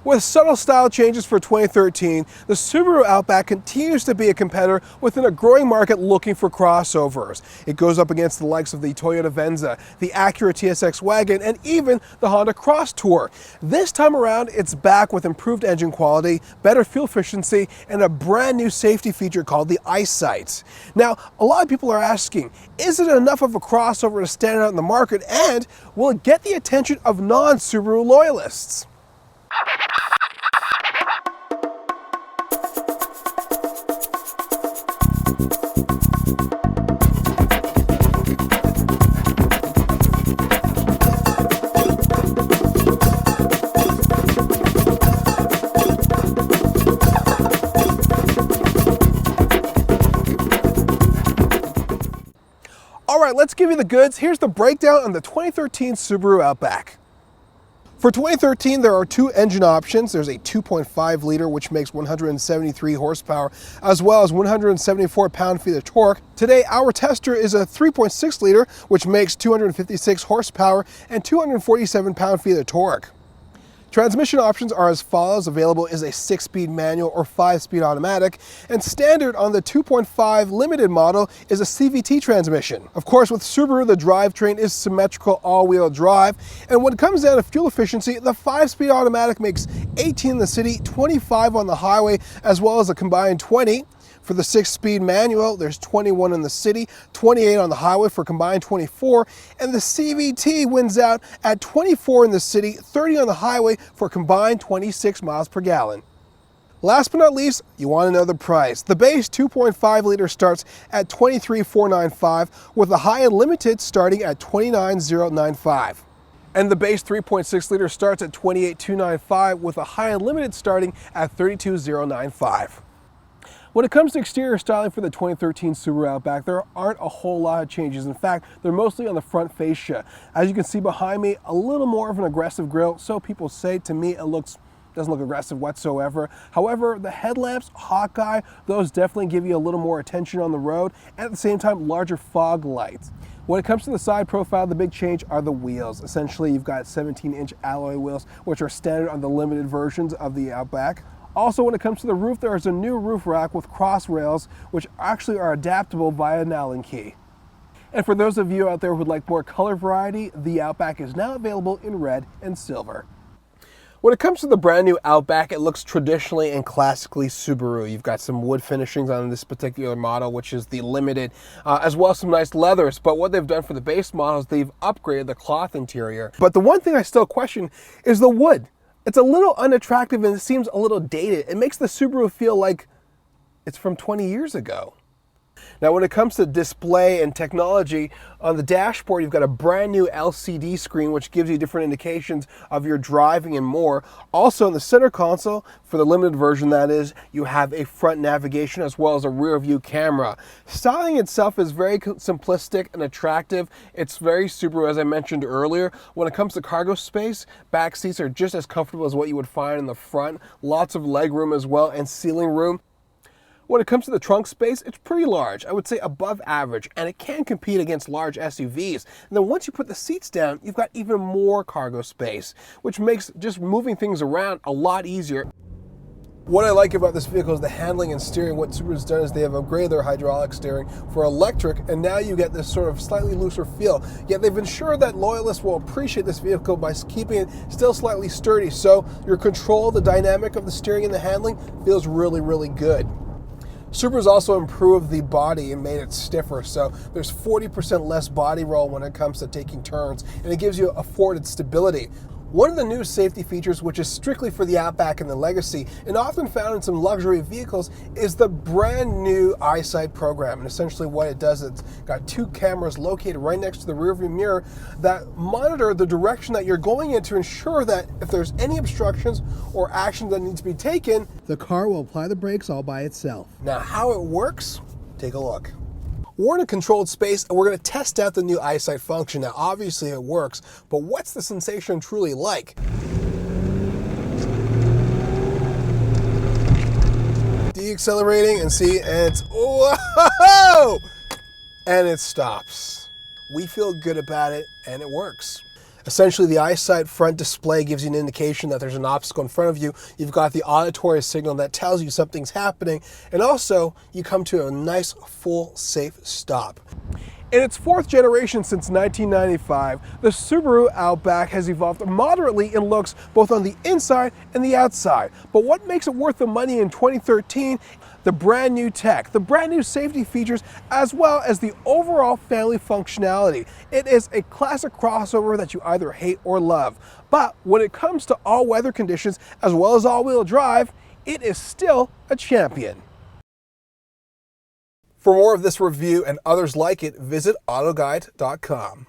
With subtle style changes for 2013, the Subaru Outback continues to be a competitor within a growing market looking for crossovers. It goes up against the likes of the Toyota Venza, the Acura TSX wagon, and even the Honda Cross Tour. This time around, it's back with improved engine quality, better fuel efficiency, and a brand new safety feature called the EyeSight. Now, a lot of people are asking, is it enough of a crossover to stand out in the market, and will it get the attention of non-Subaru loyalists? All right, let's give you the goods. Here's the breakdown on the 2013 Subaru Outback. For 2013, there are two engine options. There's a 2.5 liter, which makes 173 horsepower, as well as 174 pound-feet of torque. Today, our tester is a 3.6 liter, which makes 256 horsepower and 247 pound-feet of torque. Transmission options are as follows. Available is a 6-speed manual or 5-speed automatic, and standard on the 2.5 limited model is a CVT transmission. Of course, with Subaru, the drivetrain is symmetrical all-wheel drive, and when it comes down to fuel efficiency, the 5-speed automatic makes 18 in the city, 25 on the highway, as well as a combined 20. For the 6-speed manual, there's 21 in the city, 28 on the highway for combined 24, and the CVT wins out at 24 in the city, 30 on the highway for combined 26 miles per gallon. Last but not least, you want to know the price. The base 2.5 liter starts at $23,495, with the high and limited starting at $29,095. And the base 3.6 liter starts at $28,295, with a high and limited starting at $32,095. When it comes to exterior styling for the 2013 Subaru Outback, there aren't a whole lot of changes. In fact, they're mostly on the front fascia. As you can see behind me, a little more of an aggressive grille, so people say. To me, it doesn't look aggressive whatsoever. However, the headlamps, Hawkeye, those definitely give you a little more attention on the road, and at the same time, larger fog lights. When it comes to the side profile, the big change are the wheels. Essentially, you've got 17-inch alloy wheels, which are standard on the limited versions of the Outback. Also, when it comes to the roof, there is a new roof rack with cross rails, which actually are adaptable via an Allen key. And for those of you out there who would like more color variety, the Outback is now available in red and silver. When it comes to the brand new Outback, it looks traditionally and classically Subaru. You've got some wood finishings on this particular model, which is the limited, as well as some nice leathers. But what they've done for the base models, they've upgraded the cloth interior. But the one thing I still question is the wood. It's a little unattractive and it seems a little dated. It makes the Subaru feel like it's from 20 years ago. Now, when it comes to display and technology, on the dashboard, you've got a brand new LCD screen, which gives you different indications of your driving and more. Also, in the center console, for the limited version that is, you have a front navigation as well as a rear view camera. Styling itself is very simplistic and attractive. It's very Subaru, as I mentioned earlier. When it comes to cargo space, back seats are just as comfortable as what you would find in the front. Lots of leg room as well and ceiling room. When it comes to the trunk space, it's pretty large. I would say above average, and it can compete against large SUVs. And then once you put the seats down, you've got even more cargo space, which makes just moving things around a lot easier. What I like about this vehicle is the handling and steering. What Subaru's done is they have upgraded their hydraulic steering for electric, and now you get this sort of slightly looser feel. Yet they've ensured that loyalists will appreciate this vehicle by keeping it still slightly sturdy, so your control, the dynamic of the steering and the handling feels really, really good. Subaru's also improved the body and made it stiffer, so there's 40% less body roll when it comes to taking turns, and it gives you afforded stability. One of the new safety features, which is strictly for the Outback and the Legacy, and often found in some luxury vehicles, is the brand new EyeSight program. And essentially what it does, it's got two cameras located right next to the rearview mirror that monitor the direction that you're going in to ensure that if there's any obstructions or action that needs to be taken, the car will apply the brakes all by itself. Now, how it works, take a look. We're in a controlled space and we're going to test out the new EyeSight function. Now, obviously it works, but what's the sensation truly like? Deaccelerating and see, and it's, whoa! And it stops. We feel good about it and it works. Essentially, the EyeSight front display gives you an indication that there's an obstacle in front of you. You've got the auditory signal that tells you something's happening, and also you come to a nice, full, safe stop. In its fourth generation since 1995, the Subaru Outback has evolved moderately in looks both on the inside and the outside. But what makes it worth the money in 2013? The brand new tech, the brand new safety features, as well as the overall family functionality. It is a classic crossover that you either hate or love. But when it comes to all weather conditions, as well as all-wheel drive, it is still a champion. For more of this review and others like it, visit AutoGuide.com.